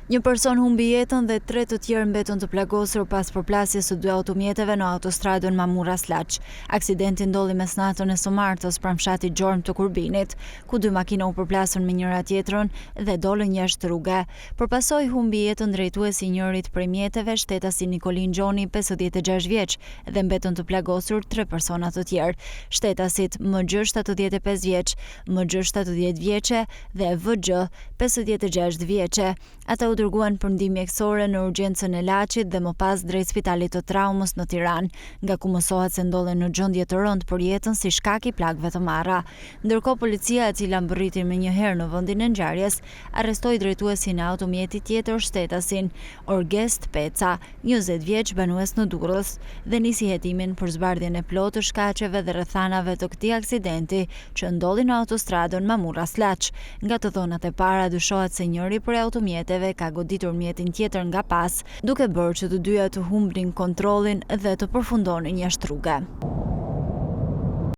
Një person humbi jetën dhe 3 të tjerë mbetën të plagosur pas përplasjes së 2 automjeteve në autostradën Mamura-Slaç. Aksidenti ndodhi mesnatën e së martës pranë fshatit Gjorm të Kurbinit, ku 2 makina u përplasën me njëra tjetrën dhe dolën jashtë rruge. Përpasoi humbi jetën drejtuesi i njërit prej mjeteve, shtetasi Nikolin Gjoni, 56 vjeç, dhe mbetën të plagosur 3 persona të tjerë. Shtetasit MG 75 vjeç, MG 70 vjeçe dhe VG 56 vjeçe. Ata u dërguan për ndihmë mjekësore në urgjencën e Laçit dhe më pas drejt Spitalit të Traumës në Tiranë, nga ku mësohet se ndodhen në gjendje të rëndë për jetën si shkak i plagëve të marra. Ndërkohë policia, e cila mbërriti më njëherë në vendin e ngjarjes, arrestoi drejtuesin e automjetit tjetër, shtetasin Orgest Peca, 20 vjeç, banues në Durrës, dhe nisi hetimin për zbardhjen e plotë të shkaqeve dhe rrethanave të këtij aksidenti që ndodhi në autostradën Mamura-Slaç. Nga të dhënat e para dyshohet se njëri prej automjeteve ka goditur mjetin tjetër nga pas, duke bërë që të dyja të humbnin kontrollin dhe të përfundonin jashtë rruge.